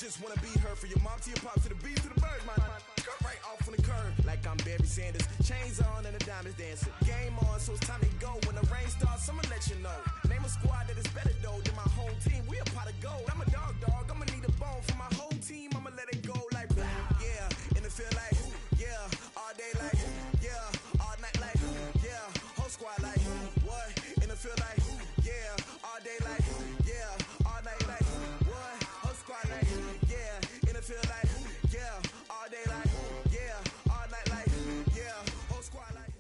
just wanna be her for your mom to your pop to the beat to the bird, my cut right off on the curve like I'm Barry Sanders. Chains on and the diamonds dancing. Game on, so it's time to go. When the rain starts, I'ma let you know. Name a squad that is better though than my whole team. We a pot of gold. I'm a dog. I'ma need a bone for my whole team. I'ma let it go like yeah, in the field like yeah, all day like yeah, all night like yeah, whole squad like what? In the field like yeah, all day like yeah, all night like what? Whole squad like yeah, in the field like yeah, all day like yeah, all night like yeah, whole squad like.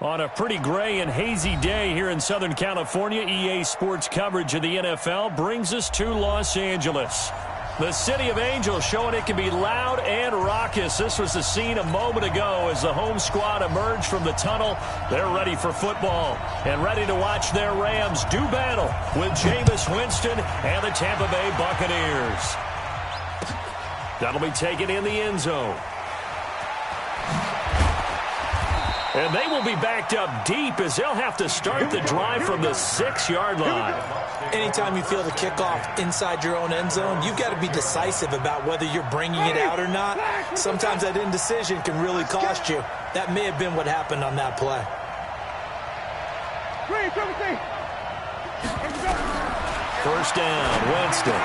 On a pretty gray and hazy day here in Southern California, EA Sports coverage of the NFL brings us to Los Angeles. The City of Angels showing it can be loud and raucous. This was the scene a moment ago as the home squad emerged from the tunnel. They're ready for football and ready to watch their Rams do battle with Jameis Winston and the Tampa Bay Buccaneers. That'll be taken in the end zone. And they will be backed up deep as they'll have to start the drive from the 6-yard line. Anytime you feel the kickoff inside your own end zone, you've got to be decisive about whether you're bringing it out or not. Sometimes that indecision can really cost you. That may have been what happened on that play. First down, Winston.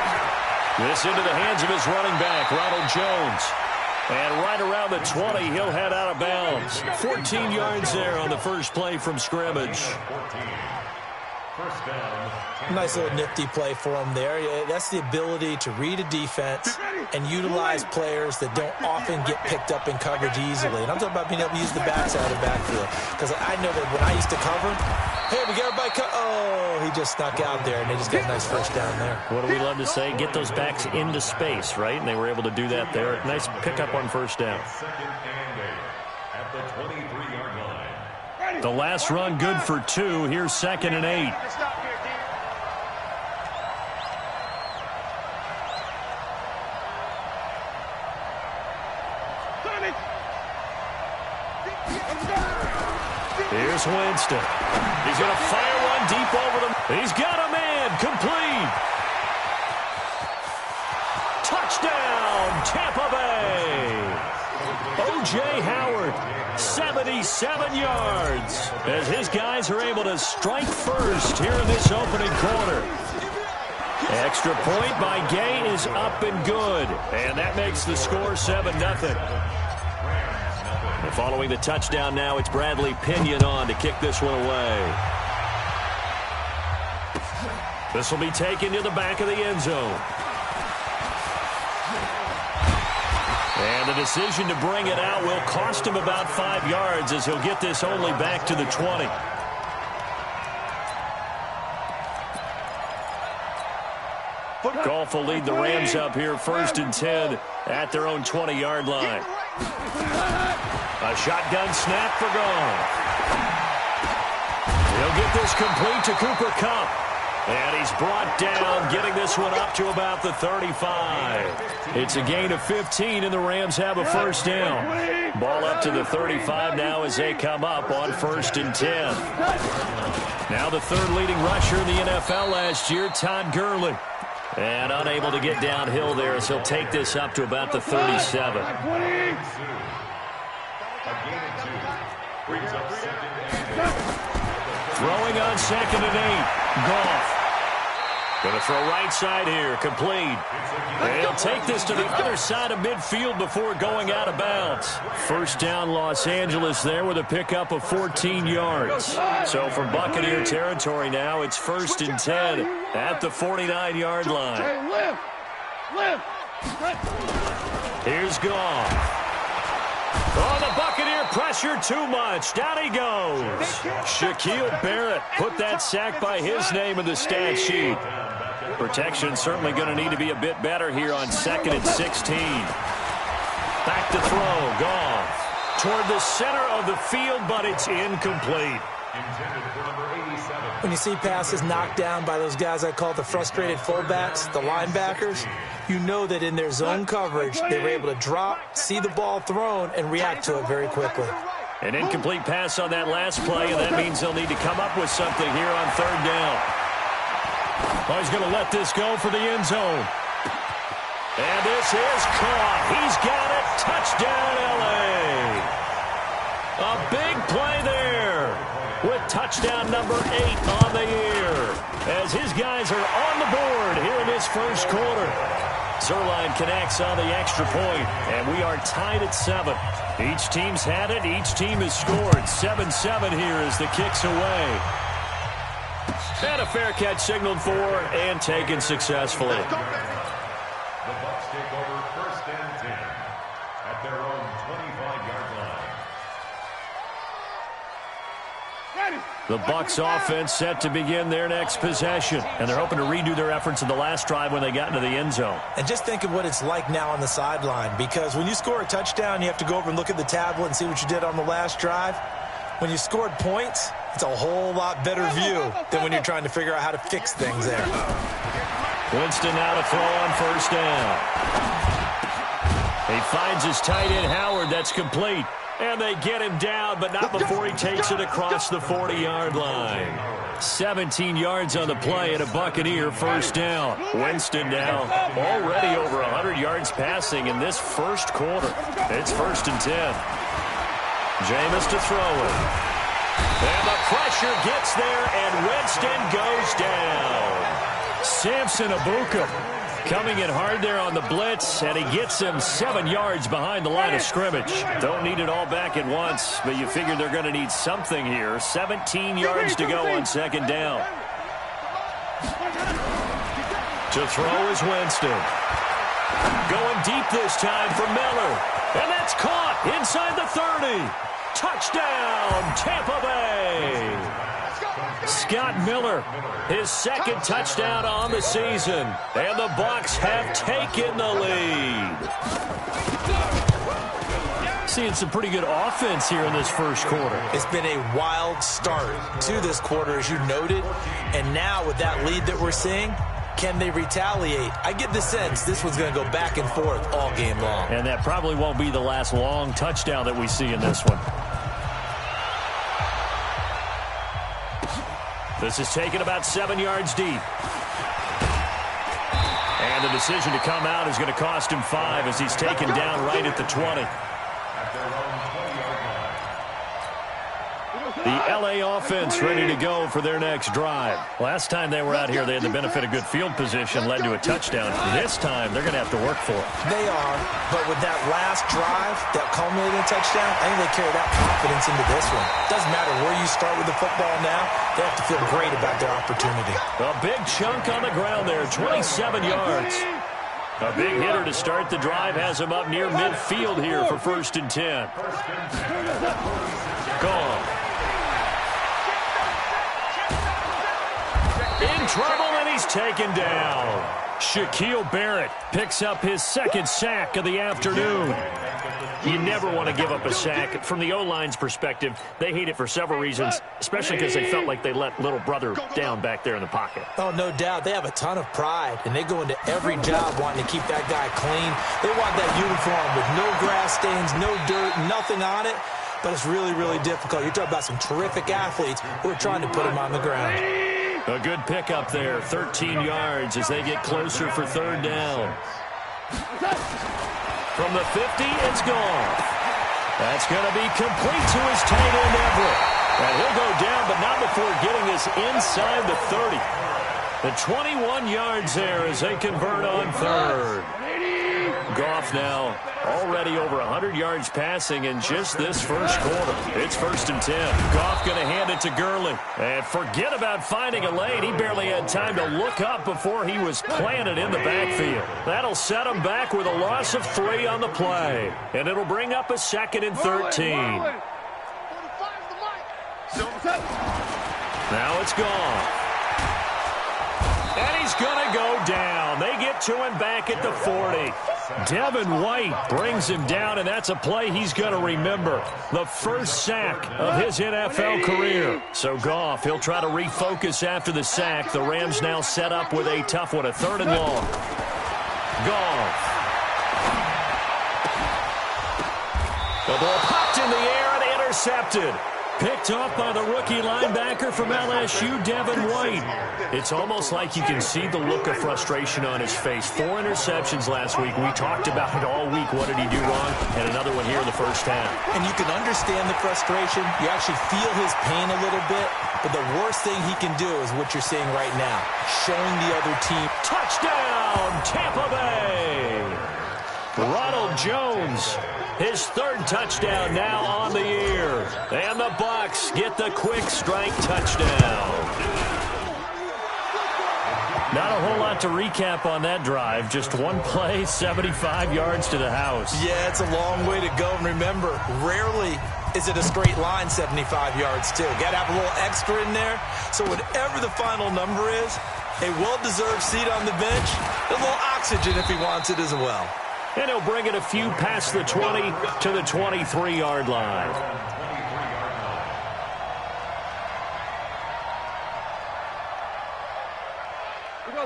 This into the hands of his running back, Ronald Jones. And right around the 20, he'll head out of bounds. 14 yards there on the first play from scrimmage. Nice little nifty play for him there. That's the ability to read a defense and utilize players that don't often get picked up in coverage easily. And I'm talking about being able to use the backside of the backfield. Because I know that when I used to cover, hey, we got everybody oh, he just snuck out there, and they just got a nice first down there. What do we love to say? Get those backs into space, right? And they were able to do that there. Nice pickup on first down. The last run good for 2. Here's 2nd and 8. Here's Winston. He's going to fire one deep over them. He's got a man. Complete. Touchdown, Tampa Bay. O.J. Howard, 77 yards, as his guys are able to strike first here in this opening quarter. Extra point by Gay is up and good, and that makes the score 7-0. Following the touchdown now, it's Bradley Pinion on to kick this one away. This will be taken to the back of the end zone. And the decision to bring it out will cost him about 5 yards as he'll get this only back to the 20. Goff will lead the Rams up here 1st and 10 at their own 20-yard line. A shotgun snap for Goff. He'll get this complete to Cooper Kupp. And he's brought down, getting this one up to about the 35. It's a gain of 15, and the Rams have a first down. Ball up to the 35 now as they come up on 1st and 10. Now the 3rd leading rusher in the NFL last year, Todd Gurley. And unable to get downhill there as he'll take this up to about the 37. Throwing on 2nd and 8. Goff. Going to throw right side here. Complete. And he'll take this to the other side of midfield before going out of bounds. First down Los Angeles there with a pickup of 14 yards. So from Buccaneer territory now, it's 1st and 10 at the 49-yard line. Here's Goff. Oh, the Buccaneer pressure too much. Down he goes. Shaquille Barrett put that sack by his name in the stat sheet. Protection certainly going to need to be a bit better here on 2nd and 16. Back to throw. Goff toward the center of the field, but it's incomplete. When you see passes knocked down by those guys I call the frustrated fullbacks, the linebackers, you know that in their zone coverage, they were able to drop, see the ball thrown, and react to it very quickly. An incomplete pass on that last play, and that means they'll need to come up with something here on 3rd down. Oh, he's going to let this go for the end zone. And this is caught. He's got it. Touchdown, L.A. A big play there with touchdown number 8 on the year as his guys are on the board here in this first quarter. Zuerlein connects on the extra point, and we are tied at 7. Each team's had it. Each team has scored. 7-7 here as the kick's away. And a fair catch signaled for and taken successfully. The Bucs take over 1st and 10 at their own 25-yard line. The Bucs offense set to begin their next possession, and they're hoping to redo their efforts in the last drive when they got into the end zone. And just think of what it's like now on the sideline, because when you score a touchdown, you have to go over and look at the tablet and see what you did on the last drive. When you scored points, it's a whole lot better view than when you're trying to figure out how to fix things there. Winston now to throw on 1st down. He finds his tight end, Howard. That's complete. And they get him down, but not before he takes it across the 40-yard line. 17 yards on the play and a Buccaneer 1st down. Winston now already over 100 yards passing in this first quarter. It's 1st and 10. Jameis to throw it. And the pressure gets there, and Winston goes down. Samson Abuka coming in hard there on the blitz, and he gets him 7 yards behind the line of scrimmage. Don't need it all back at once, but you figure they're going to need something here. 17 yards to go on 2nd down. To throw is Winston. Going deep this time for Miller. And that's caught inside the 30. Touchdown, Tampa Bay. Scott Miller, his 2nd touchdown on the season. And the Bucs have taken the lead. Seeing some pretty good offense here in this first quarter. It's been a wild start to this quarter, as you noted. And now with that lead that we're seeing, can they retaliate? I get the sense this one's going to go back and forth all game long. And that probably won't be the last long touchdown that we see in this one. This is taken about 7 yards deep. And the decision to come out is going to cost him 5 as he's taken down right at the 20. The L.A. offense ready to go for their next drive. Last time they were out here, they had the benefit of good field position, led to a touchdown. This time, they're going to have to work for it. They are, but with that last drive, that culminating touchdown, I think they carry that confidence into this one. Doesn't matter where you start with the football now, they have to feel great about their opportunity. A big chunk on the ground there, 27 yards. A big hitter to start the drive has him up near midfield here for 1st and 10. Gone. In trouble, and he's taken down. Shaquille Barrett picks up his 2nd sack of the afternoon. You never want to give up a sack. From the O-line's perspective, they hate it for several reasons, especially because they felt like they let little brother down back there in the pocket. Oh, no doubt. They have a ton of pride, and they go into every job wanting to keep that guy clean. They want that uniform with no grass stains, no dirt, nothing on it, but it's really, really difficult. You're talking about some terrific athletes who are trying to put him on the ground. A good pickup there, 13 yards as they get closer for 3rd down. From the 50, it's gone. That's going to be complete to his tight end, Everett. And he'll go down, but not before getting us inside the 30. The 21 yards there as they convert on 3rd. Goff now already over 100 yards passing in just this first quarter. It's 1st and 10. Goff going to hand it to Gurley. And forget about finding a lane. He barely had time to look up before he was planted in the backfield. That'll set him back with a loss of 3 on the play. And it'll bring up a 2nd and 13. Now it's Goff. And he's going to go down. They get to him back at the 40. Devin White brings him down, and that's a play he's going to remember. The first sack of his NFL career. So Goff, he'll try to refocus after the sack. The Rams now set up with a tough one, a 3rd and long. Goff. The ball popped in the air and intercepted. Picked off by the rookie linebacker from LSU, Devin White. It's almost like you can see the look of frustration on his face. 4 interceptions last week. We talked about it all week. What did he do wrong? And another one here in the first half. And you can understand the frustration. You actually feel his pain a little bit. But the worst thing he can do is what you're seeing right now, showing the other team. Touchdown, Tampa Bay! Ronald Jones, his 3rd touchdown now on the year. And the Bucs get the quick strike touchdown. Not a whole lot to recap on that drive. Just one play, 75 yards to the house. Yeah, it's a long way to go. And remember, rarely is it a straight line 75 yards, too. Got to have a little extra in there. So whatever the final number is, a well-deserved seat on the bench, a little oxygen if he wants it as well. And he'll bring it a few past the 20 to the 23-yard line.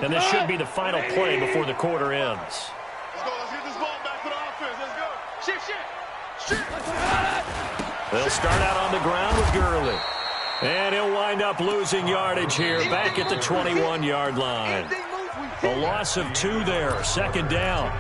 And this should be the final play before the quarter ends. Let's go. Let's get this ball back for the offense. Let's go. Shift. They'll start out on the ground with Gurley. And he'll wind up losing yardage here back at the 21-yard line. A loss of 2 there, 2nd down.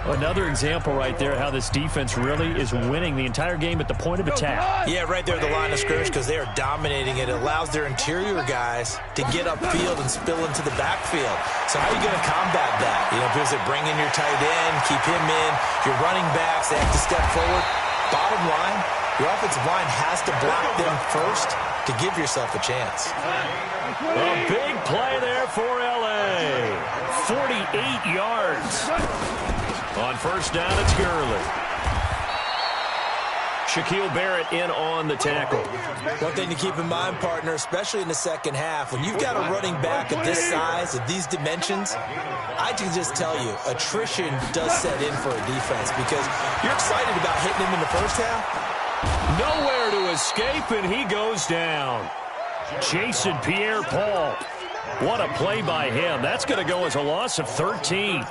Another example right there how this defense really is winning the entire game at the point of attack. Yeah, right there at the line of scrimmage because they are dominating it. It allows their interior guys to get upfield and spill into the backfield. So how are you going to combat that? You know, because they bring in your tight end, keep him in, your running backs, they have to step forward. Bottom line, your offensive line has to block them first to give yourself a chance. A big play there for L.A. 48 yards. On first down, it's Gurley. Shaquille Barrett in on the tackle. One thing to keep in mind, partner, especially in the second half, when you've got a running back of this size, of these dimensions, I can just tell you, attrition does set in for a defense because you're excited about hitting him in the first half. Nowhere to escape, and he goes down. Jason Pierre-Paul. What a play by him. That's going to go as a loss of 13.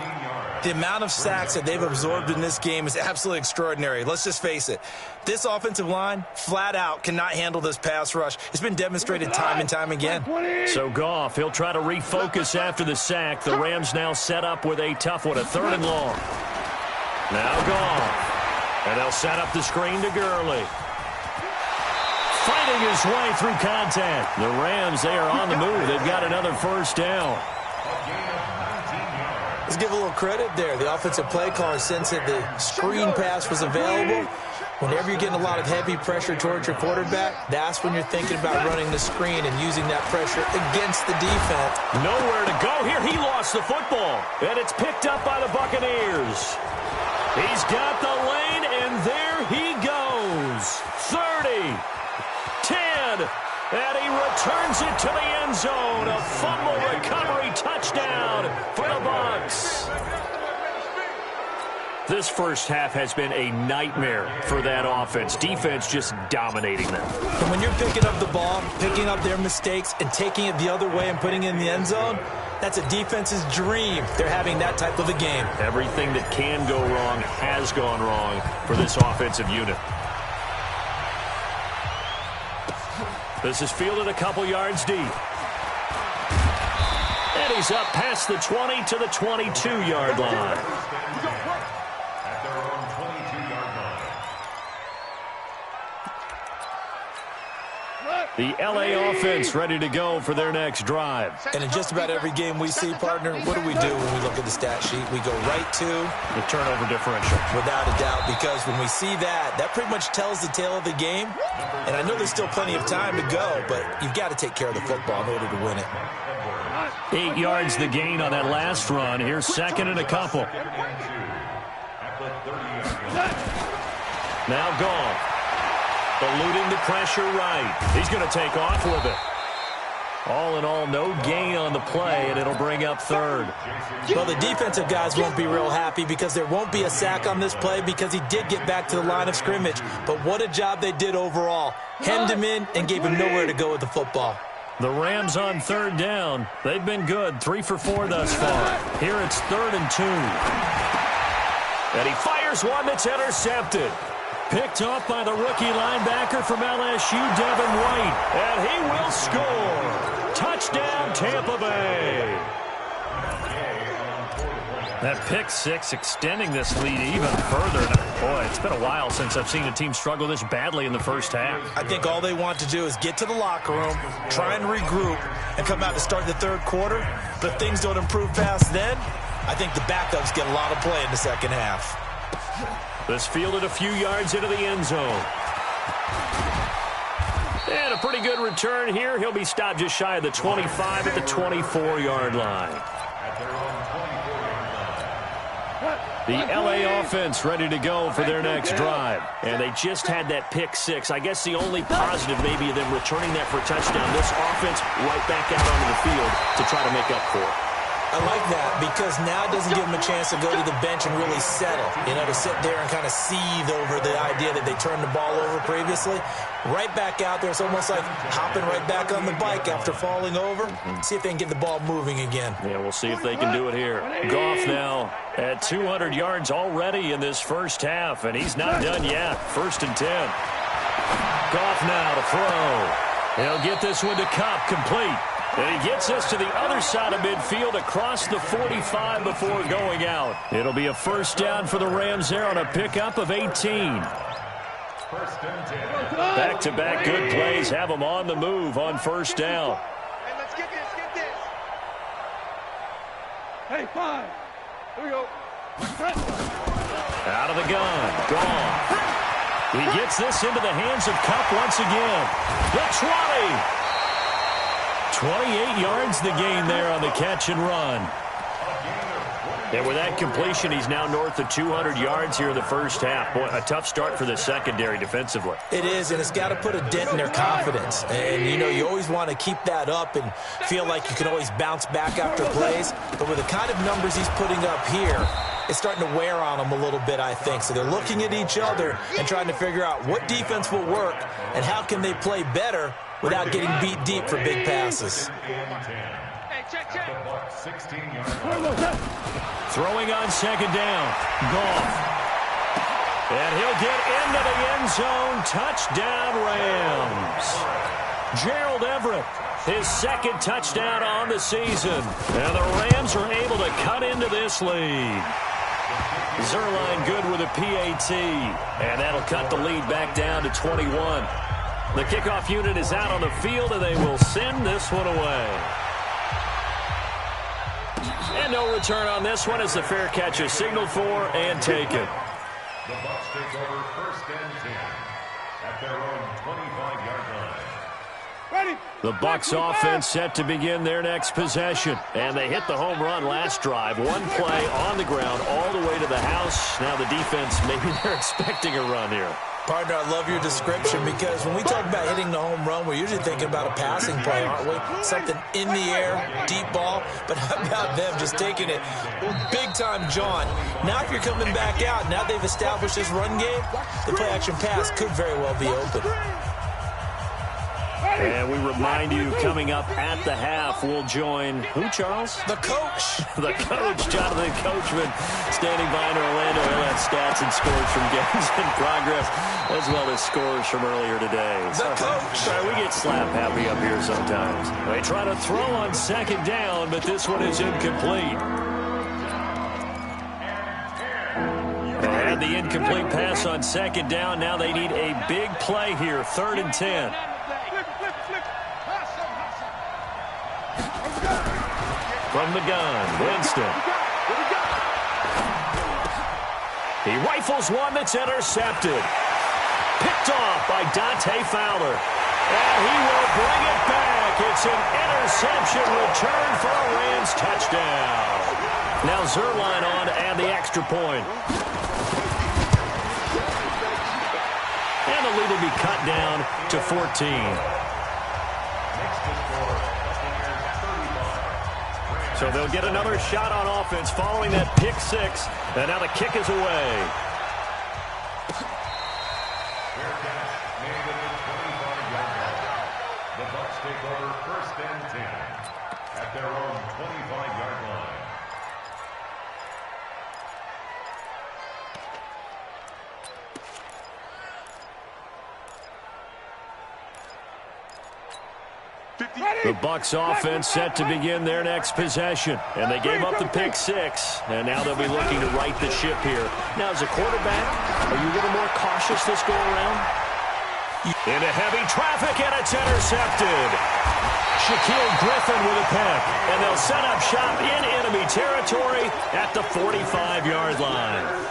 The amount of sacks that they've absorbed in this game is absolutely extraordinary. Let's just face it. This offensive line, flat out, cannot handle this pass rush. It's been demonstrated time and time again. So Goff, he'll try to refocus after the sack. The Rams now set up with a tough one, a 3rd and long. Now Goff. And they'll set up the screen to Gurley. Fighting his way through contact. The Rams, they are on the move. They've got another first down. Let's give a little credit there. The offensive play caller sensed that the screen pass was available. Whenever you're getting a lot of heavy pressure towards your quarterback, that's when you're thinking about running the screen and using that pressure against the defense. Nowhere to go here. He lost the football. And it's picked up by the Buccaneers. He's got the lane, and there he goes. 30, 10, and he returns it to the end zone. A fumble recovery touchdown for the Bucs. This first half has been a nightmare for that offense. Defense just dominating them. And when you're picking up the ball, picking up their mistakes, and taking it the other way and putting it in the end zone, that's a defense's dream. They're having that type of a game. Everything that can go wrong has gone wrong for this offensive unit. This is fielded a couple yards deep. And he's up past the 20 to the 22-yard line. At their own 22-yard line. The L.A. offense ready to go for their next drive. And in just about every game we see, partner, what do we do when we look at the stat sheet? We go right to the turnover differential. Without a doubt, because when we see that, that pretty much tells the tale of the game. And I know there's still plenty of time to go, but you've got to take care of the football in order to win it. 8 yards the gain on that last run. Here's 2nd and a couple. Now Goff. Eluding the pressure right. He's going to take off with it. All in all, no gain on the play, and it'll bring up 3rd. Well, the defensive guys won't be real happy because there won't be a sack on this play because he did get back to the line of scrimmage. But what a job they did overall. Hemmed him in and gave him nowhere to go with the football. The Rams on 3rd down. They've been good, 3 for 4 thus far. Here it's 3rd and 2. And he fires one that's intercepted. Picked off by the rookie linebacker from LSU, Devin White. And he will score. Touchdown, Tampa Bay. That pick six extending this lead even further. Boy, it's been a while since I've seen a team struggle this badly in the first half. I think all they want to do is get to the locker room, try and regroup, and come out to start the third quarter. But if things don't improve fast then, I think the backups get a lot of play in the second half. This fielded a few yards into the end zone. And a pretty good return here. He'll be stopped just shy of the 25 at the 24-yard line. The L.A. offense ready to go for their next drive. And they just had that pick six. I guess the only positive maybe of them returning that for a touchdown. This offense right back out onto the field to try to make up for it. I like that because now it doesn't give them a chance to go to the bench and really settle. You know, to sit there and kind of seethe over the idea that they turned the ball over previously. Right back out there. It's almost like hopping right back on the bike after falling over. See if they can get the ball moving again. Yeah, we'll see if they can do it here. Goff now at 200 yards already in this first half, and he's not done yet. 1st and 10. Goff now to throw. He'll get this one to Kupp, complete. And he gets us to the other side of midfield across the 45 before going out. It'll be a first down for the Rams there on a pickup of 18. Back-to-back good plays have them on the move on first down. Hey, let's get this. Hey, 5. Here we go. Out of the gun. Gone. He gets this into the hands of Kupp once again. The 20. 28 yards the gain there on the catch and run. And with that completion, he's now north of 200 yards here in the first half. Boy, a tough start for the secondary defensively. It is, and it's got to put a dent in their confidence. And, you know, you always want to keep that up and feel like you can always bounce back after plays. But with the kind of numbers he's putting up here, it's starting to wear on them a little bit, I think. So they're looking at each other and trying to figure out what defense will work and how can they play better without getting beat deep for big passes. Throwing on second down. Goff. And he'll get into the end zone. Touchdown, Rams. Gerald Everett, his second touchdown on the season. And the Rams are able to cut into this lead. Zuerlein good with a PAT. And that'll cut the lead back down to 21. The kickoff unit is out on the field, and they will send this one away. And no return on this one as the fair catch is signaled for and taken. The Bucs take over 1st and 10 at their own 25-yard line. Ready. The Bucs offense set to begin their next possession. And they hit the home run last drive. One play on the ground all the way to the house. Now the defense, maybe they're expecting a run here. Partner, I love your description because when we talk about hitting the home run, we're usually thinking about a passing play, aren't we? Something in the air, deep ball. But how about them just taking it big-time John? Now if you're coming back out, now they've established this run game, the play-action pass could very well be open. And we remind you, coming up at the half, we'll join who, Charles? The coach. The coach, Jonathan Coachman, standing by in Orlando. He'll have stats and scores from games in progress, as well as scores from earlier today. The coach. Sorry, we get slap happy up here sometimes. They try to throw on second down, but this one is incomplete. And the incomplete pass on second down. Now they need a big play here, 3rd and 10. From the gun, Winston. He rifles one that's intercepted. Picked off by Dante Fowler. And he will bring it back. It's an interception return for a Rams touchdown. Now Zuerlein on to add the extra point. And the lead will be cut down to 14. So they'll get another shot on offense following that pick six. And now the kick is away. The Bucs take over 1st and 10 at their own 25-yard line. The Bucs offense set to begin their next possession. And they gave up the pick six. And now they'll be looking to right the ship here. Now, as a quarterback, are you a little more cautious this go around? Into heavy traffic, and it's intercepted. Shaquille Griffin with a pick. And they'll set up shop in enemy territory at the 45-yard line.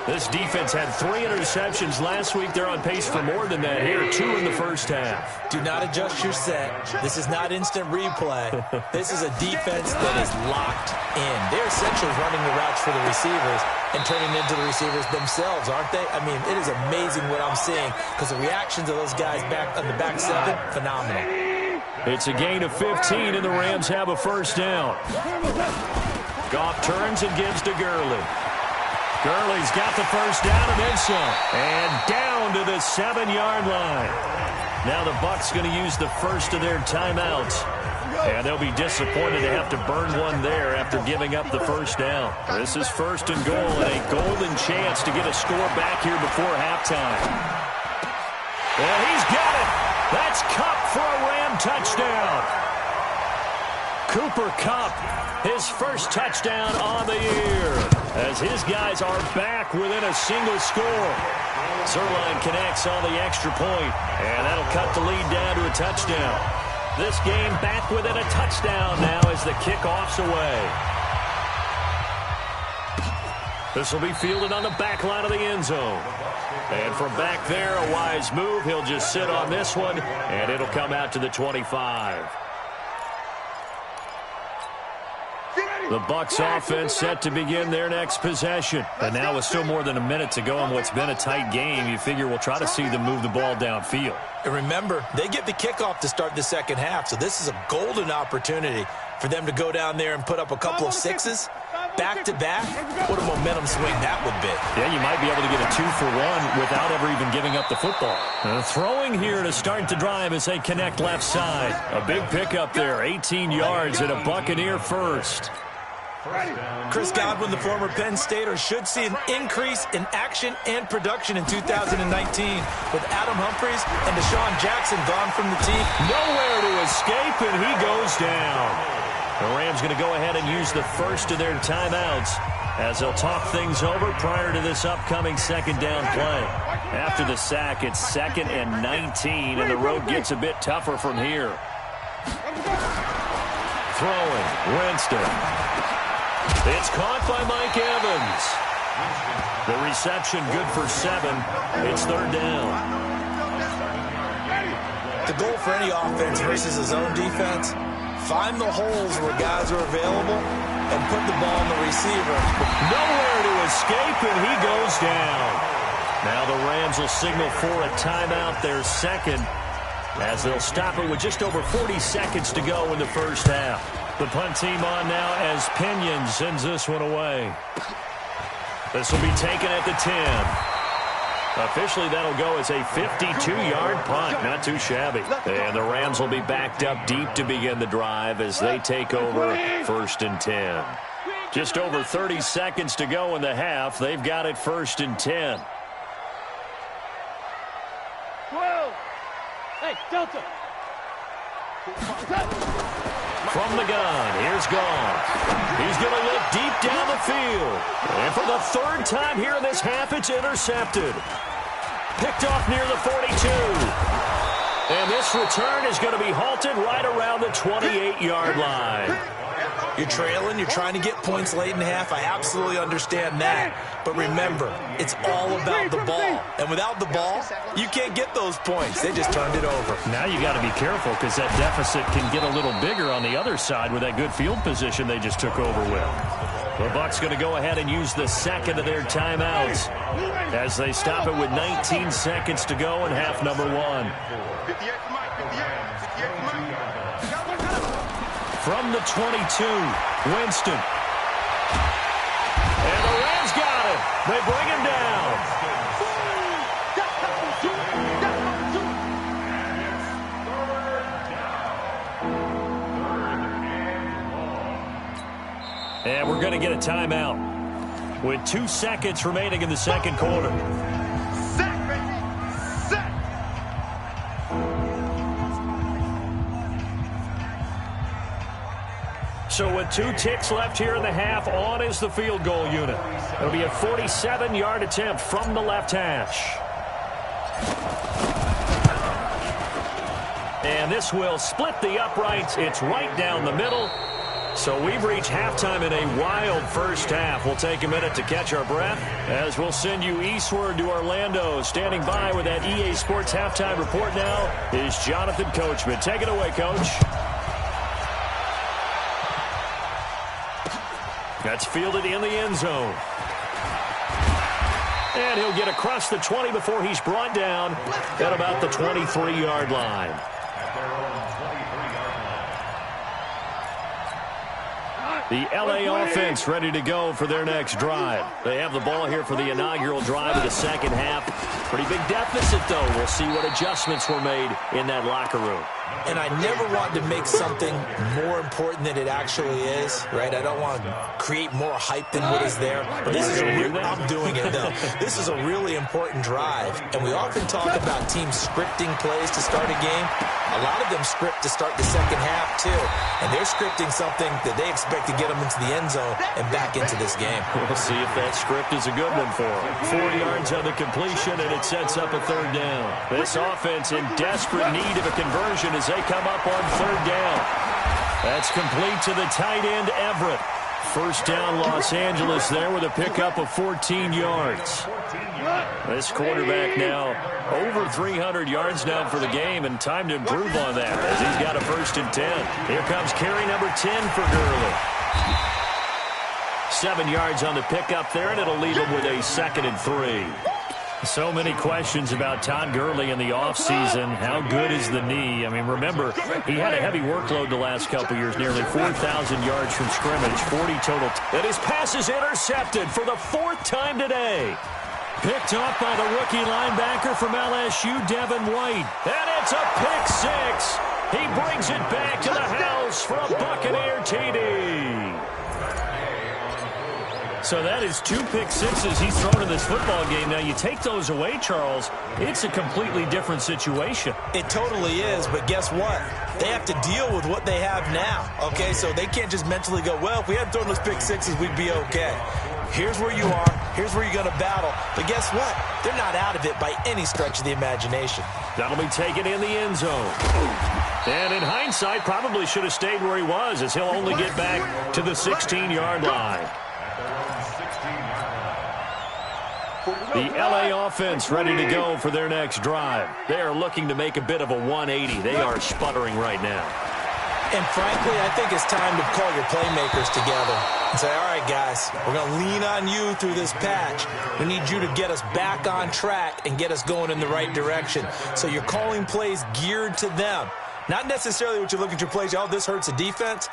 This defense had 3 interceptions last week. They're on pace for more than that here, 2 in the first half. Do not adjust your set. This is not instant replay. This is a defense that is locked in. They're essentially running the routes for the receivers and turning into the receivers themselves, aren't they? I mean, it is amazing what I'm seeing because the reactions of those guys back on the back seven, phenomenal. It's a gain of 15, and the Rams have a first down. Goff turns and gives to Gurley. Gurley's got the first down and then some. And down to the 7-yard line. Now the Bucs going to use the first of their timeouts. And they'll be disappointed to have to burn one there after giving up the first down. This is first and goal and a golden chance to get a score back here before halftime. And he's got it. That's Kupp for a Ram touchdown. Cooper Kupp, his first touchdown on the year, as his guys are back within a single score. Zuerlein connects on the extra point, and that'll cut the lead down to a touchdown. This game back within a touchdown now as the kickoff's away. This will be fielded on the back line of the end zone. And from back there, a wise move. He'll just sit on this one, and it'll come out to the 25. The Bucs offense set to begin their next possession. And now with still more than a minute to go in what's been a tight game, you figure we'll try to see them move the ball downfield. And remember, they get the kickoff to start the second half, so this is a golden opportunity for them to go down there and put up a couple of sixes back-to-back. What a momentum swing that would be. Yeah, you might be able to get a 2-for-1 without ever even giving up the football. Throwing here to start the drive as they connect left side. A big pickup there, 18 yards and a Buccaneer first. Chris Godwin, the former Penn Stater, should see an increase in action and production in 2019 with Adam Humphries and Deshaun Jackson gone from the team. Nowhere to escape, and he goes down. The Rams going to go ahead and use the first of their timeouts as they'll talk things over prior to this upcoming second down play. After the sack, it's 2nd and 19, and the road gets a bit tougher from here. Throwing, Winston. It's caught by Mike Evans. The reception good for 7. It's 3rd down. The goal for any offense versus his own defense, find the holes where guys are available and put the ball on the receiver. Nowhere to escape, and he goes down. Now the Rams will signal for a timeout, their second, as they'll stop it with just over 40 seconds to go in the first half. The punt team on now as Pinion sends this one away. This will be taken at the 10. Officially, that'll go as a 52-yard punt. Not too shabby. And the Rams will be backed up deep to begin the drive as they take over 1st and 10. Just over 30 seconds to go in the half. They've got it 1st and 10. 12. Hey, Delta. From the gun, here's Goff. He's going to look deep down the field. And for the 3rd time here in this half, it's intercepted. Picked off near the 42. And this return is going to be halted right around the 28-yard line. You're trailing, you're trying to get points late in the half. I absolutely understand that. But remember, it's all about the ball. And without the ball, you can't get those points. They just turned it over. Now you got to be careful because that deficit can get a little bigger on the other side with that good field position they just took over with. The Bucs going to go ahead and use the second of their timeouts as they stop it with 19 seconds to go in half number 1. From the 22, Winston. And the Rams got it. They bring him down. And we're going to get a timeout with 2 seconds remaining in the second quarter. So with 2 ticks left here in the half, on is the field goal unit. It'll be a 47-yard attempt from the left hash. And this will split the uprights. It's right down the middle. So we've reached halftime in a wild first half. We'll take a minute to catch our breath as we'll send you eastward to Orlando. Standing by with that EA Sports halftime report now is Jonathan Coachman. Take it away, Coach. That's fielded in the end zone. And he'll get across the 20 before he's brought down at about the 23-yard line. The L.A. offense ready to go for their next drive. They have the ball here for the inaugural drive of the second half. Pretty big deficit, though. We'll see what adjustments were made in that locker room. And I never want to make something more important than it actually is, right? I don't want to create more hype than what is there. But this is I'm doing it, though. This is a really important drive. And we often talk about teams scripting plays to start a game. A lot of them script to start the second half, too. And they're scripting something that they expect to get them into the end zone and back into this game. We'll see if that script is a good one for them. 4 yards on the completion, and it sets up a third down. This offense in desperate need of a conversion as they come up on third down. That's complete to the tight end, Everett. First down, Los Angeles there with a pickup of 14 yards. This quarterback now over 300 yards now for the game, and time to improve on that as he's got a 1st and 10. Here comes carry number 10 for Gurley. 7 yards on the pickup there, and it'll leave him with a 2nd and 3. So many questions about Todd Gurley in the offseason. How good is the knee? I mean, remember, he had a heavy workload the last couple years, nearly 4,000 yards from scrimmage, 40 total. And his pass is intercepted for the 4th time today. Picked off by the rookie linebacker from LSU, Devin White. And it's a pick 6. He brings it back to the house for a Buccaneer TD. So that is 2 pick 6s he's thrown in this football game. Now, you take those away, Charles, it's a completely different situation. It totally is, but guess what? They have to deal with what they have now, okay? So they can't just mentally go, well, if we hadn't thrown those pick 6s, we'd be okay. Here's where you are. Here's where you're going to battle. But guess what? They're not out of it by any stretch of the imagination. That'll be taken in the end zone. And in hindsight, probably should have stayed where he was, as he'll only get back to the 16-yard line. The L.A. offense ready to go for their next drive. They are looking to make a bit of a 180. They are sputtering right now. And frankly, I think it's time to call your playmakers together and say, all right, guys, we're going to lean on you through this patch. We need you to get us back on track and get us going in the right direction. So you're calling plays geared to them. Not necessarily what you're looking at your plays, oh, this hurts the defense.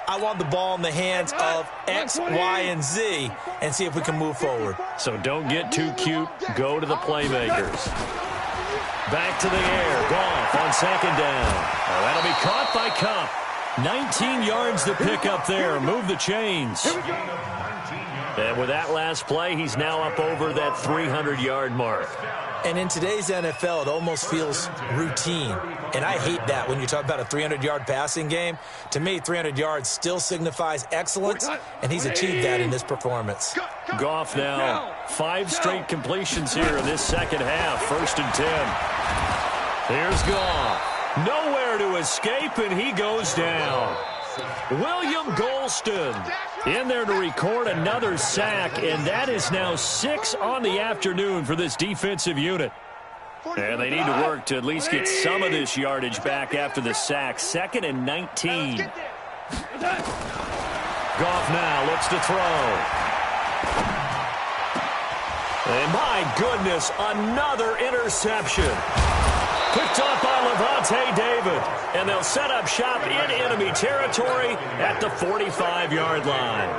I want the ball in the hands of X, Y, and Z and see if we can move forward. So don't get too cute. Go to the playmakers. Back to the air. Goff on 2nd down. Oh, that'll be caught by Kupp. 19 yards to pick up there. Move the chains. And with that last play, he's now up over that 300-yard mark. And in today's NFL, it almost feels routine. And I hate that when you talk about a 300-yard passing game. To me, 300 yards still signifies excellence, and he's achieved that in this performance. Goff now, 5 straight completions here in this second half. 1st and 10. Here's Goff. Nowhere to escape, and he goes down. William Golston in there to record another sack, and that is now 6 on the afternoon for this defensive unit. And they need to work to at least get some of this yardage back after the sack. 2nd and 19. Goff now looks to throw. And my goodness, another interception. Picked off by Lavonte David. And they'll set up shop in enemy territory at the 45-yard line.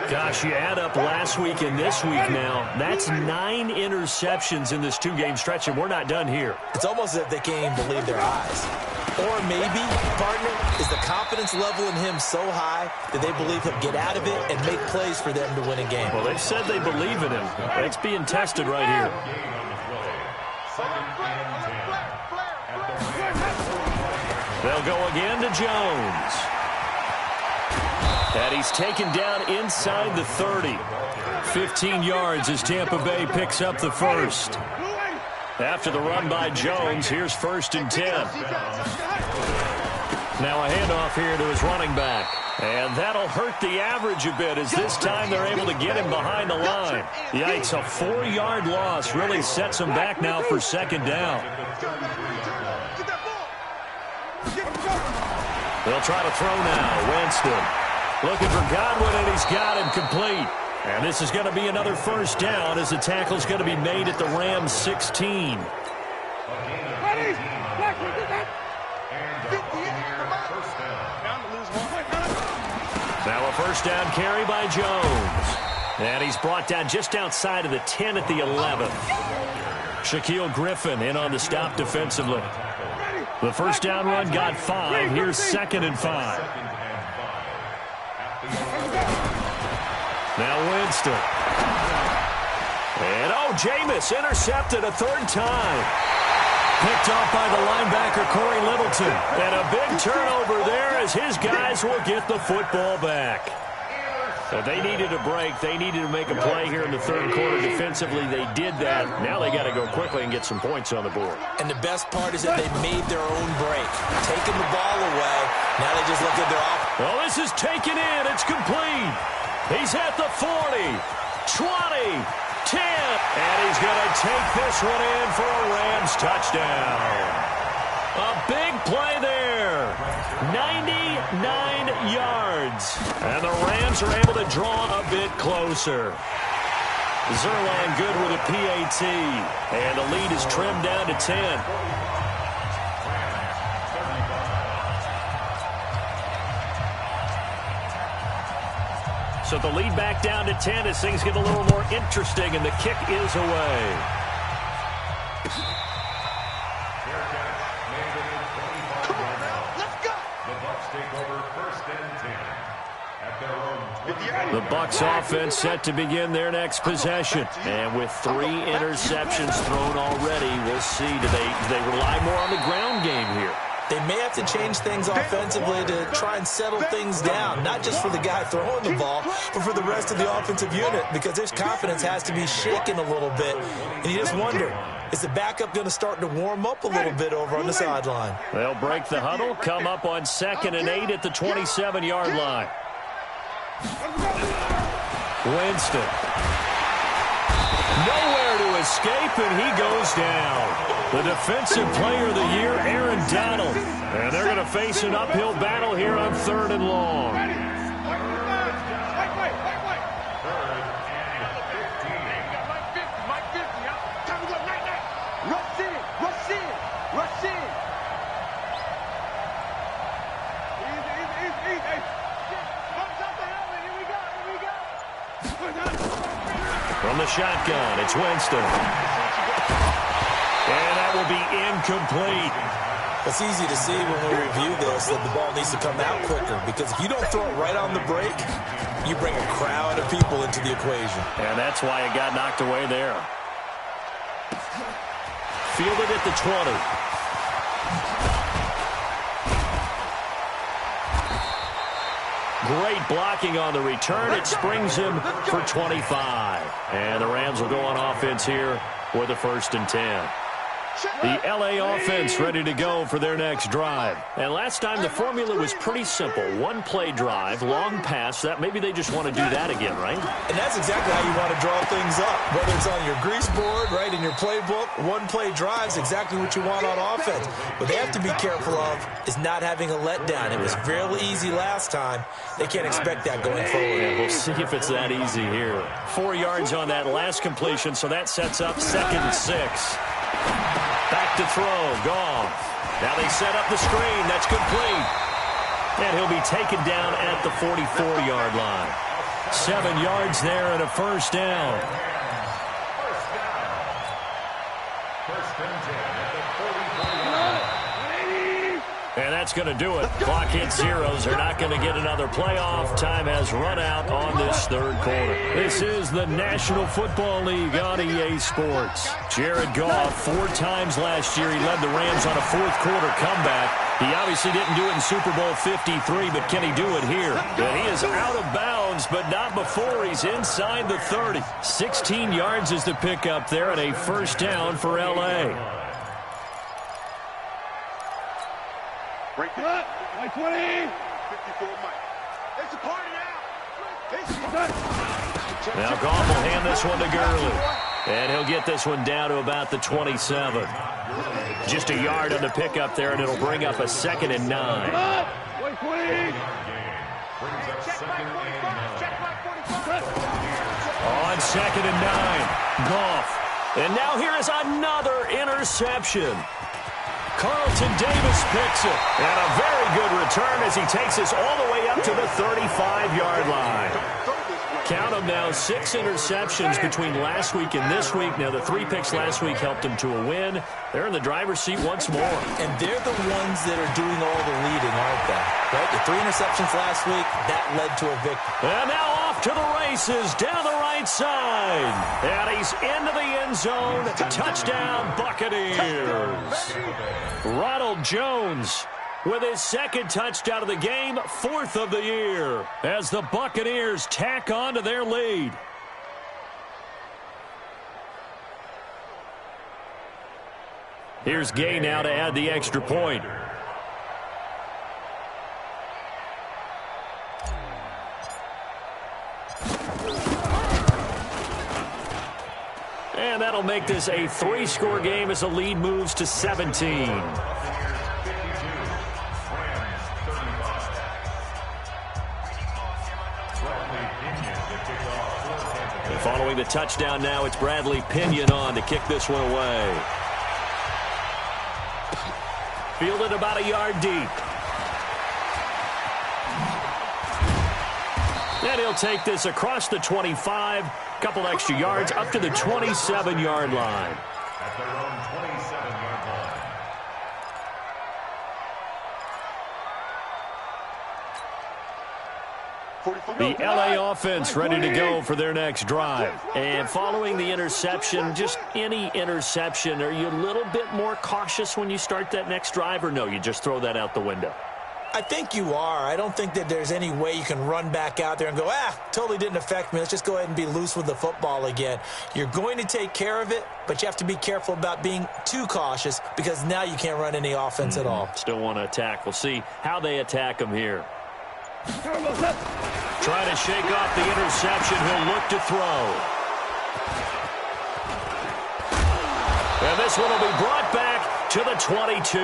Gosh, you add up last week and this week now. That's 9 interceptions in this 2-game stretch, and we're not done here. It's almost as if they can't even believe their eyes. Or maybe, partner, is the confidence level in him so high that they believe he'll get out of it and make plays for them to win a game. Well, they've said they believe in him. That's being tested right here. They'll go again to Jones. And he's taken down inside the 30. 15 yards as Tampa Bay picks up the first. After the run by Jones, here's 1st and 10. Now a handoff here to his running back. And that'll hurt the average a bit as this time they're able to get him behind the line. Yikes, a 4-yard loss really sets him back now for 2nd down. They'll try to throw now. Winston looking for Godwin, and he's got him complete. And this is going to be another 1st down as the tackle's going to be made at the Rams' 16. Now a 1st down carry by Jones. And he's brought down just outside of the 10 at the 11. Shaquille Griffin in on the stop defensively. The 1st down run got 5. Here's 2nd and 5. Now Winston. And Jameis intercepted a 3rd time. Picked off by the linebacker, Corey Littleton. And a big turnover there as his guys will get the football back. So they needed a break. They needed to make a play here in the 3rd quarter defensively. They did that. Now they got to go quickly and get some points on the board. And the best part is that they made their own break. Taking the ball away. Now they just look at their offense. Well, this is taken in. It's complete. He's at the 40, 20, 10, and he's going to take this one in for a Rams touchdown. A big play there. 99 yards. And the Rams are able to draw a bit closer. Zerline good with a PAT. And the lead is trimmed down to 10. So the lead back down to 10 as things get a little more interesting, and the kick is away. The Bucs offense set to begin their next possession. And with 3 interceptions thrown already, we'll see. Do they rely more on the ground game here? They may have to change things offensively to try and settle things down, not just for the guy throwing the ball, but for the rest of the offensive unit, because his confidence has to be shaken a little bit. And you just wonder, is the backup going to start to warm up a little bit over on the sideline? They'll break the huddle, come up on 2nd and 8 at the 27-yard line. Winston. Nowhere to escape, and he goes down. The defensive player of the year, Aaron Donald. And they're going to face an uphill battle here on 3rd and long. From the shotgun, it's Winston. And that will be incomplete. It's easy to see when we review this that the ball needs to come out quicker, because if you don't throw it right on the break, you bring a crowd of people into the equation. And that's why it got knocked away there. Fielded at the 20. Great blocking on the return. It springs him for 25. And the Rams will go on offense here with a 1st and 10. The LA offense ready to go for their next drive. And last time the formula was pretty simple. 1-play drive, long pass. That maybe they just want to do that again, right? And that's exactly how you want to draw things up. Whether it's on your grease board, right, in your playbook, 1-play drive is exactly what you want on offense. What they have to be careful of is not having a letdown. It was fairly easy last time. They can't expect that going forward. Yeah, we'll see if it's that easy here. 4 yards on that last completion, so that sets up 2nd and 6. Back to throw, Goff. Now they set up the screen. That's complete. And he'll be taken down at the 44-yard line. 7 yards there and a 1st down. that's going to do it. Clock hits zeros. They're not going to get another playoff. Time has run out on this third quarter. This is the National Football League on EA Sports. Jared Goff, 4 times last year, he led the Rams on a fourth-quarter comeback. He obviously didn't do it in Super Bowl 53, but can he do it here? And he is out of bounds, but not before he's inside the 30. 16 yards is the pickup there, and a first down for L.A. Break it. 20. 54 Mike. It's a party now. Now Goff will hand this one to Gurley. And he'll get this one down to about the 27. Just a yard on the pickup there, and it'll bring up a 2nd and 9. On 2nd and 9, Goff. And now here is another interception. Carlton Davis picks it. And a very good return as he takes us all the way up to the 35-yard line. Count them now, 6 interceptions between last week and this week. Now, the 3 picks last week helped them to a win. They're in the driver's seat once more. And they're the ones that are doing all the leading, aren't they? Right? The 3 interceptions last week, that led to a victory. And now off to the races down the right side. And he's into the end zone. Touchdown, Buccaneers. Ronald Jones with his 2nd touchdown of the game, 4th of the year, as the Buccaneers tack on to their lead. Here's Gay now to add the extra point. And that'll make this a 3-score game as the lead moves to 17. And following the touchdown now, it's Bradley Pinion on to kick this one away. Fielded about a yard deep. And he'll take this across the 25, couple extra yards, up to the 27-yard line. At their own 27-yard line. The LA offense ready to go for their next drive. And following the interception, just any interception, are you a little bit more cautious when you start that next drive, or no, you just throw that out the window? I think you are. I don't think that there's any way you can run back out there and go, totally didn't affect me. Let's just go ahead and be loose with the football again. You're going to take care of it, but you have to be careful about being too cautious because now you can't run any offense at all. Still want to attack. We'll see how they attack him here. Trying to shake off the interception. He'll look to throw. And this one will be brought back to the 22.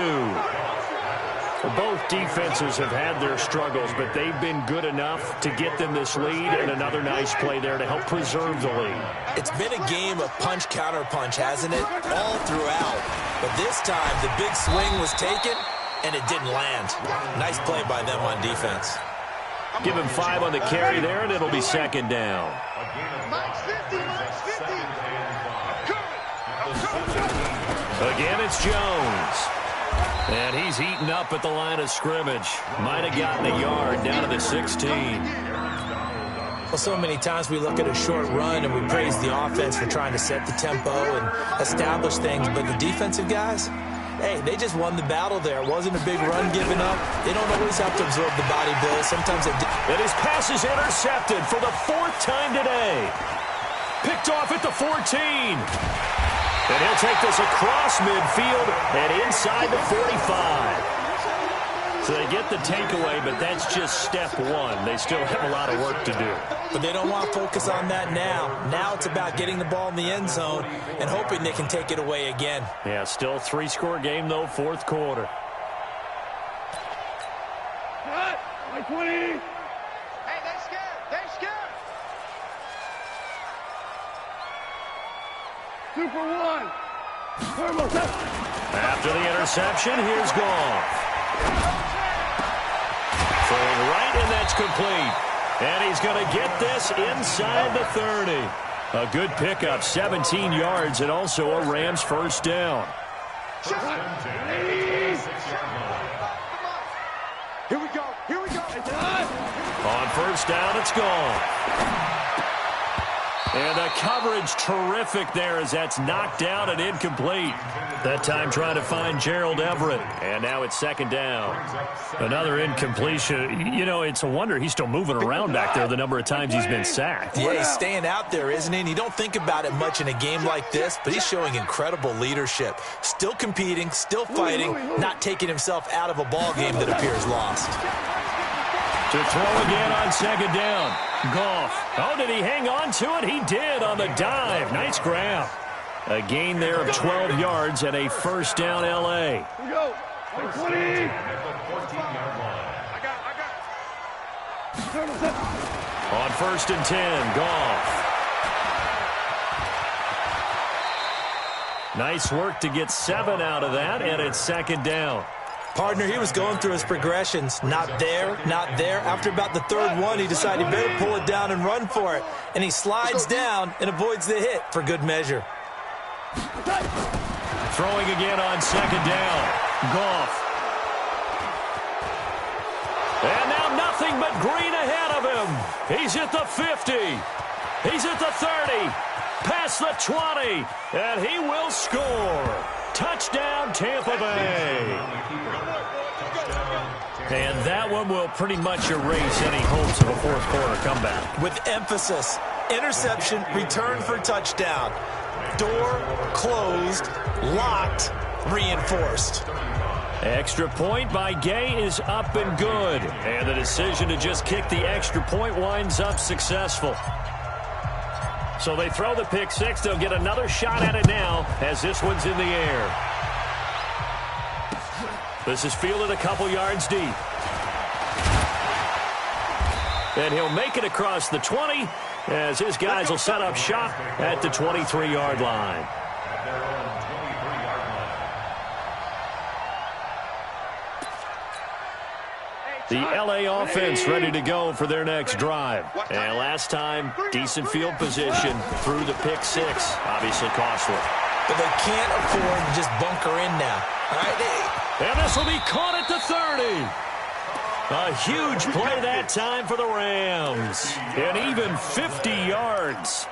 Well, both defenses have had their struggles, but they've been good enough to get them this lead, and another nice play there to help preserve the lead. It's been a game of punch-counter-punch, hasn't it? All throughout. But this time, the big swing was taken, and it didn't land. Nice play by them on defense. Give him 5 on the carry there, and it'll be 2nd down. Again, it's Jones. And he's eaten up at the line of scrimmage. Might have gotten a yard down to the 16. Well, so many times we look at a short run and we praise the offense for trying to set the tempo and establish things. But the defensive guys, hey, they just won the battle there. It wasn't a big run given up. They don't always have to absorb the body blow. Sometimes they do. And his pass is intercepted for the 4th time today. Picked off at the 14. And he'll take this across midfield and inside the 45. So they get the takeaway, but that's just step 1. They still have a lot of work to do. But they don't want to focus on that now. Now it's about getting the ball in the end zone and hoping they can take it away again. Yeah, still 3-score game, though, 4th quarter. Cut! 20! Hey, they're scared! They're scared! Super 1! After the interception, here's Goff. Throwing right, and that's complete. And he's going to get this inside the 30. A good pickup, 17 yards, and also a Rams first down. Here we go. Here we go. On first down, it's gone. And the coverage terrific there as that's knocked down and incomplete. That time trying to find Gerald Everett. And now it's second down. Another incompletion. You know, it's a wonder he's still moving around back there the number of times he's been sacked. Yeah, he's staying out there, isn't he? And you don't think about it much in a game like this, but he's showing incredible leadership. Still competing, still fighting, not taking himself out of a ball game that appears lost. To throw again on second down. Goff. Oh, did he hang on to it? He did on the dive. Nice grab. A gain there of 12 yards and a first down L.A. Here we go. 20. On first and 10, Goff. Nice work to get 7 out of that, and it's second down. Partner, he was going through his progressions. Not there, not there. After about the third one, he decided he better pull it down and run for it. And he slides down and avoids the hit for good measure. Throwing again on second down. Goff. And now nothing but green ahead of him. He's at the 50. He's at the 30. Past the 20. And he will score. Touchdown, Tampa Bay. And that one will pretty much erase any hopes of a fourth quarter comeback. With emphasis, interception, return for touchdown. Door closed, locked, reinforced. Extra point by Gay is up and good. And the decision to just kick the extra point winds up successful. So they throw the pick six. They'll get another shot at it now as this one's in the air. This is fielded a couple yards deep. And he'll make it across the 20 as his guys will set up shop at the 23-yard line. The L.A. offense ready to go for their next drive. And last time, decent field position through the pick six. Obviously costly. But they can't afford to just bunker in now. All right? And this will be caught at the 30. A huge play that time for the Rams. And even 50 yards.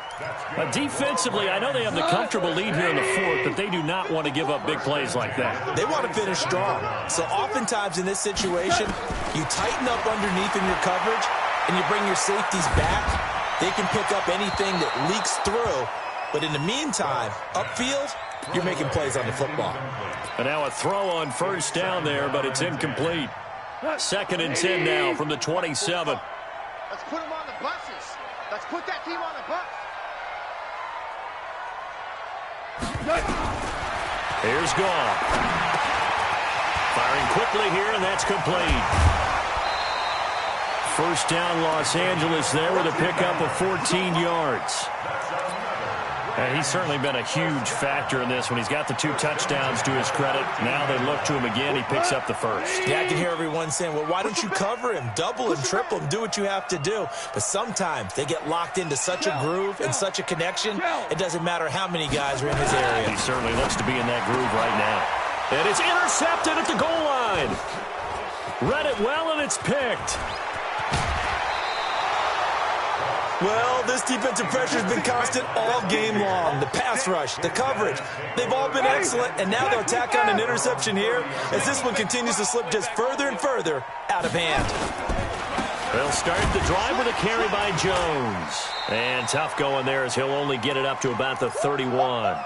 Defensively, I know they have the comfortable lead here in the fourth, but they do not want to give up big plays like that. They want to finish strong. So oftentimes in this situation, you tighten up underneath in your coverage, and you bring your safeties back. They can pick up anything that leaks through. But in the meantime, upfield, you're making plays on the football. And now a throw on first down there, but it's incomplete. Second and 10 now from the 27. Let's put them on the buses. Let's put that team on the bus. Here's Goff. Firing quickly here, and that's complete. First down, Los Angeles there with a pickup of 14 yards. And he's certainly been a huge factor in this when he's got the 2 touchdowns to his credit. Now they look to him again. He picks up the first. Yeah, I can hear everyone saying, well, why don't you cover him? Double him, triple him, do what you have to do. But sometimes they get locked into such a groove and such a connection, it doesn't matter how many guys are in his area. He certainly looks to be in that groove right now. And it's intercepted at the goal line. Read it well, and it's picked. Well, this defensive pressure has been constant all game long. The pass rush, the coverage, they've all been excellent, and now they'll tack on an interception here as this one continues to slip just further and further out of hand. They'll start the drive with a carry by Jones. And tough going there as he'll only get it up to about the 31.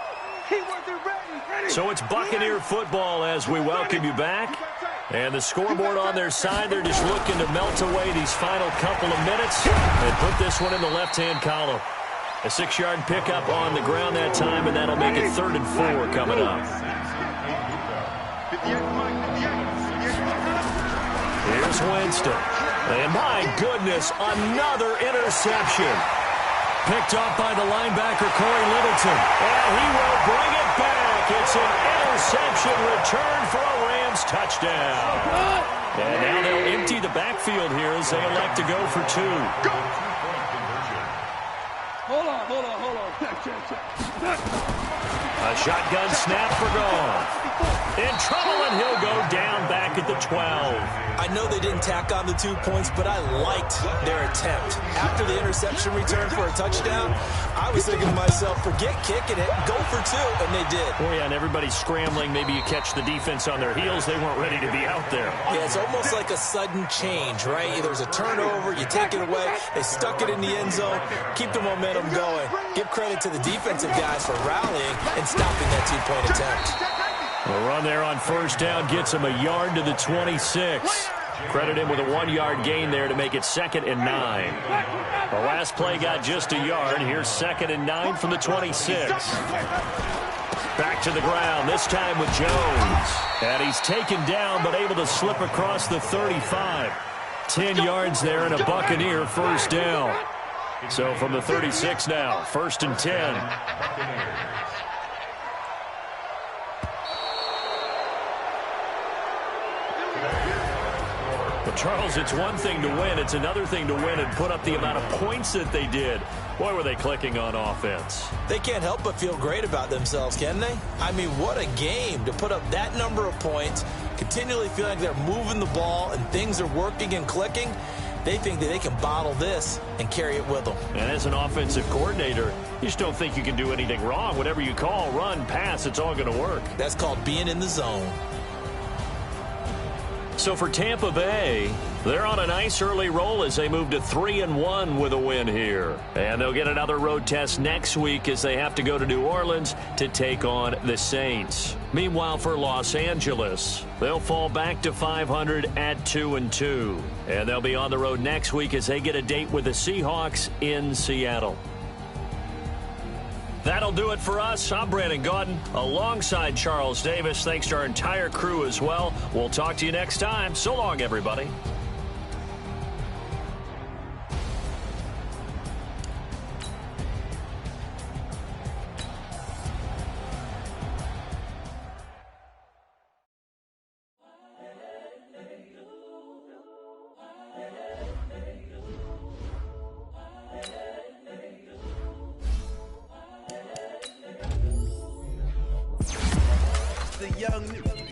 So it's Buccaneer football as we welcome you back. And the scoreboard on their side, they're just looking to melt away these final couple of minutes and put this one in the left-hand column. A 6-yard pickup on the ground that time, and that'll make it 3rd and 4 coming up. Here's Winston. And my goodness, another interception. Picked off by the linebacker, Corey Littleton. And he will bring it back. It's an interception return for a Rams touchdown. And now they'll empty the backfield here as they elect to go for 2. Hold on. Check. A shotgun snap for Goff. In trouble, and he'll go down back at the 12. I know they didn't tack on the 2 points, but I liked their attempt. After the interception return for a touchdown, I was thinking to myself, forget kicking it, go for 2, and they did. Oh, yeah, and everybody's scrambling. Maybe you catch the defense on their heels. They weren't ready to be out there. Yeah, it's almost like a sudden change, right? There's a turnover, you take it away, they stuck it in the end zone, keep the momentum going. Give credit to the defensive guys for rallying and stopping that 2-point attempt. The run there on first down gets him a yard to the 26. Credit him with a 1-yard gain there to make it 2nd and 9. The last play got just a yard. Here's 2nd and 9 from the 26. Back to the ground, this time with Jones. And he's taken down but able to slip across the 35. 10 yards there and a Buccaneer first down. So from the 36 now, 1st and 10. Charles, it's one thing to win. It's another thing to win and put up the amount of points that they did. Boy, were they clicking on offense. They can't help but feel great about themselves, can they? I mean, what a game to put up that number of points, continually feel like they're moving the ball and things are working and clicking. They think that they can bottle this and carry it with them. And as an offensive coordinator, you just don't think you can do anything wrong. Whatever you call, run, pass, it's all going to work. That's called being in the zone. So for Tampa Bay, they're on a nice early roll as they move to 3-1 with a win here. And they'll get another road test next week as they have to go to New Orleans to take on the Saints. Meanwhile, for Los Angeles, they'll fall back to 500 at 2-2. And they'll be on the road next week as they get a date with the Seahawks in Seattle. That'll do it for us. I'm Brandon Gaudin alongside Charles Davis. Thanks to our entire crew as well. We'll talk to you next time. So long, everybody.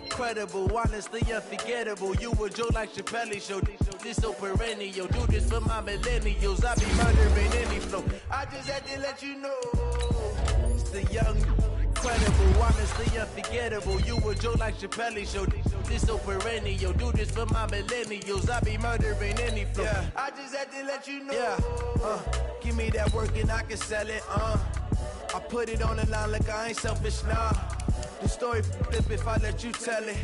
Incredible, honestly unforgettable. You a Joe like Chappelle show. This so perennial. Do this for my millennials. I be murdering any flow. I just had to let you know. It's the young, incredible, honestly unforgettable. You a Joe like Chappelle show. This so perennial. Do this for my millennials. I be murdering any flow. Yeah. I just had to let you know. Yeah. Give me that work and I can sell it. I put it on the line like I ain't selfish, nah. The story flip if I let you tell it.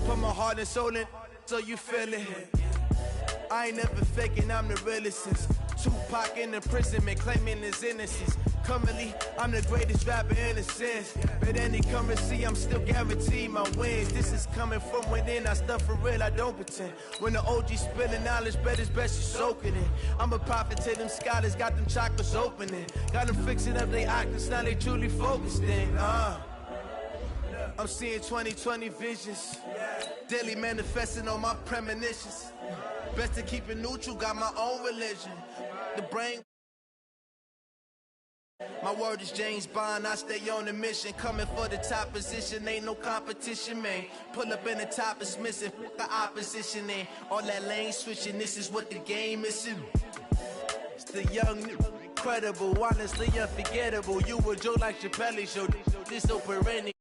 Put my heart and soul in so you feel it. I ain't never faking, I'm the realest since Tupac in imprisonment, claiming his innocence. Currently, I'm the greatest rapper in a sense. But any currency, I'm still guaranteed my wins. This is coming from within, I stuff for real, I don't pretend. When the OG spilling knowledge, bet it's best you soak it in. I'm a prophet to them scholars, got them chakras opening. Got them fixing up they octaves, now they truly focused in. I'm seeing 2020 visions. Daily manifesting on my premonitions. Best to keep it neutral, got my own religion. The brain. My word is James Bond, I stay on the mission. Coming for the top position, ain't no competition, man. Pull up in the top, it's missing, the opposition in. All that lane switching, this is what the game is in. It's the young, incredible, honestly unforgettable. You a Joe like Chappelle show, this so perennial.